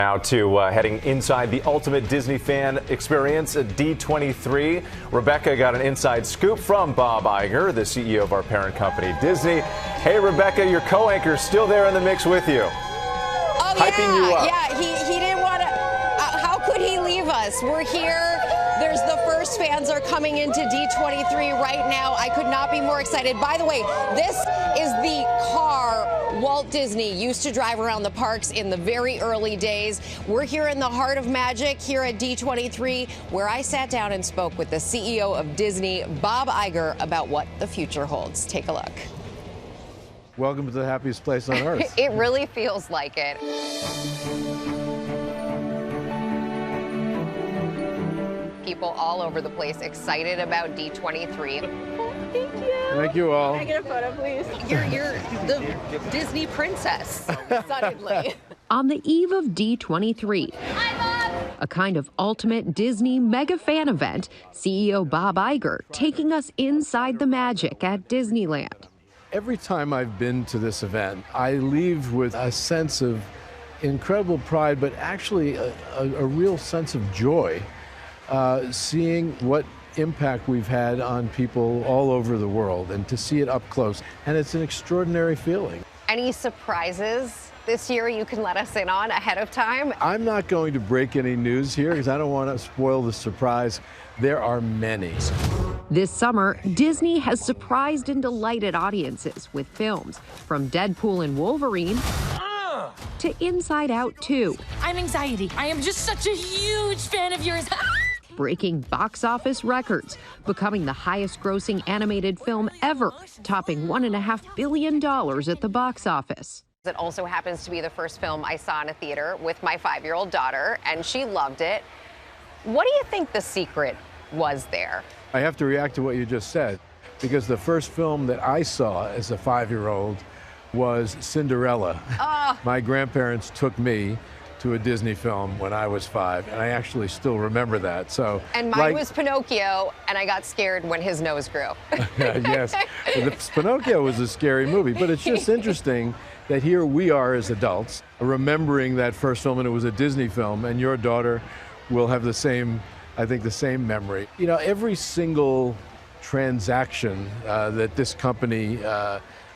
Now to heading inside the ultimate Disney fan experience at D23. Rebecca got an inside scoop from Bob Iger, the CEO of our parent company, Disney. Hey, Rebecca, your co-anchor is still there in the mix with you. Oh, hyping you up. Yeah, he didn't want to. How could he leave us? We're here. There's the first fans are coming into D23 right now. I could not be more excited. By the way, this is the car Walt Disney used to drive around the parks in the very early days. We're here in the heart of magic here at D23, where I sat down and spoke with the CEO of Disney, Bob Iger, about what the future holds. Take a look. Welcome to the happiest place on earth. It really feels like it. People all over the place excited about D23. Thank you. Thank you all. Can I get a photo, please? You're the Disney princess, suddenly. On the eve of D23, a kind of ultimate Disney mega fan event, CEO Bob Iger taking us inside the magic at Disneyland. Every time I've been to this event, I leave with a sense of incredible pride, but actually a real sense of joy. Seeing what impact we've had on people all over the world and to see it up close. And it's an extraordinary feeling. Any surprises this year you can let us in on ahead of time? I'm not going to break any news here because I don't want to spoil the surprise. There are many. This summer, Disney has surprised and delighted audiences with films from Deadpool and Wolverine to Inside Out 2. I'm Anxiety. I am just such a huge fan of yours. Breaking box office records, becoming the highest-grossing animated film ever, topping $1.5 billion at the box office. It also happens to be the first film I saw in a theater with my 5-year-old daughter, and she loved it. What do you think the secret was there? I have to react to what you just said, because the first film that I saw as a 5-year-old was Cinderella. Oh. My grandparents took me to a Disney film when I was 5, and I actually still remember that. So, and mine was Pinocchio, and I got scared when his nose grew. Yes, Pinocchio was a scary movie, but it's just interesting that here we are as adults remembering that first film, and it was a Disney film, and your daughter will have the same, I think, the same memory. You know, every single transaction that this company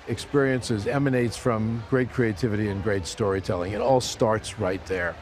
experiences emanates from great creativity and great storytelling. It all starts right there.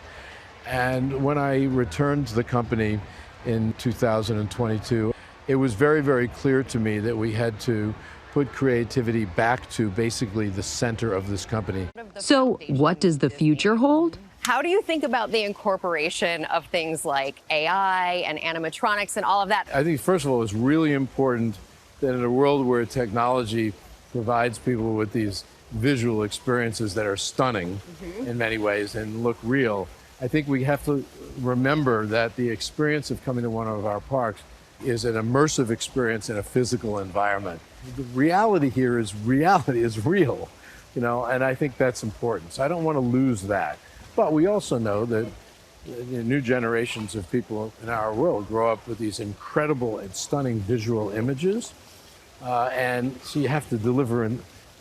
And when I returned to the company in 2022, it was very, very clear to me that we had to put creativity back to basically the center of this company. So what does the future hold? How do you think about the incorporation of things like AI and animatronics and all of that? I think, first of all, it's really important that in a world where technology provides people with these visual experiences that are stunning in many ways and look real, I think we have to remember that the experience of coming to one of our parks is an immersive experience in a physical environment. The reality here is real, you know, and I think that's important. So I don't want to lose that. But we also know that new generations of people in our world grow up with these incredible and stunning visual images. And so you have to deliver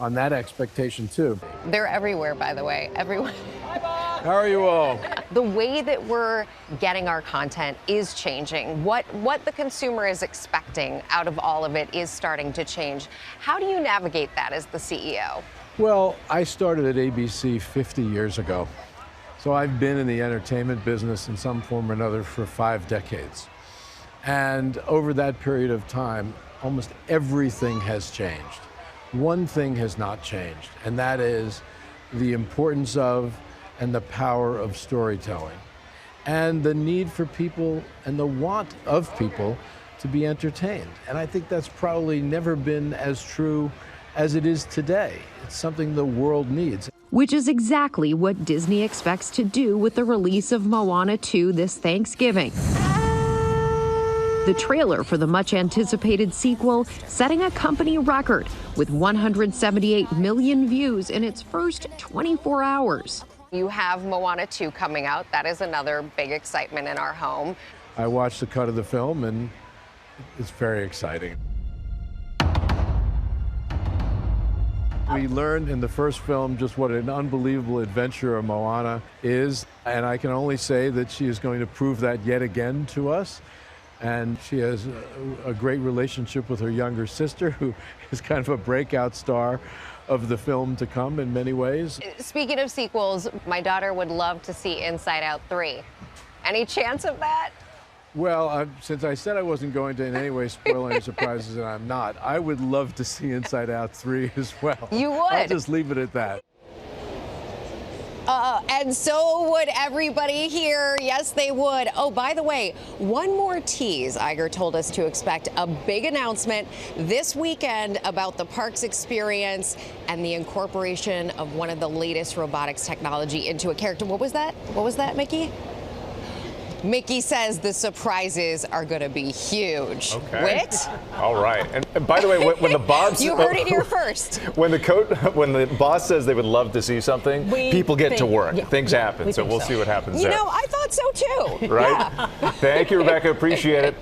on that expectation too. They're everywhere, by the way, everywhere. How are you all? The way that we're getting our content is changing. What the consumer is expecting out of all of it is starting to change. How do you navigate that as the CEO? Well, I started at ABC 50 years ago. So I've been in the entertainment business in some form or another for 5 decades. And over that period of time, almost everything has changed. One thing has not changed, and that is the importance of and the power of storytelling, and the need for people and the want of people to be entertained. And I think that's probably never been as true as it is today. It's something the world needs. Which is exactly what Disney expects to do with the release of Moana 2 this Thanksgiving. The trailer for the much-anticipated sequel setting a company record with 178 million views in its first 24 hours. You have Moana 2 coming out. That is another big excitement in our home. I watched the cut of the film, and it's very exciting. We learned in the first film just what an unbelievable adventure Moana is, and I can only say that she is going to prove that yet again to us. And she has a great relationship with her younger sister, who is kind of a breakout star of the film to come in many ways. Speaking of sequels, my daughter would love to see Inside Out 3. Any chance of that? Well, since I said I wasn't going to in any way spoil any surprises, and I'm not, I would love to see Inside Out 3 as well. You would? I'll just leave it at that. And so would everybody here. Yes, they would. Oh, by the way, one more tease. Iger told us to expect a big announcement this weekend about the parks experience and the incorporation of one of the latest robotics technology into a character. What was that? What was that, Mickey? Mickey says the surprises are going to be huge. Okay. Wit? All right. And by the way, when the boss You heard it here first. When the boss says they would love to see something, people get to work. yeah, Things happen. So we'll see what happens You there. know, I thought so too. Right? Yeah. Thank you, Rebecca. Appreciate it.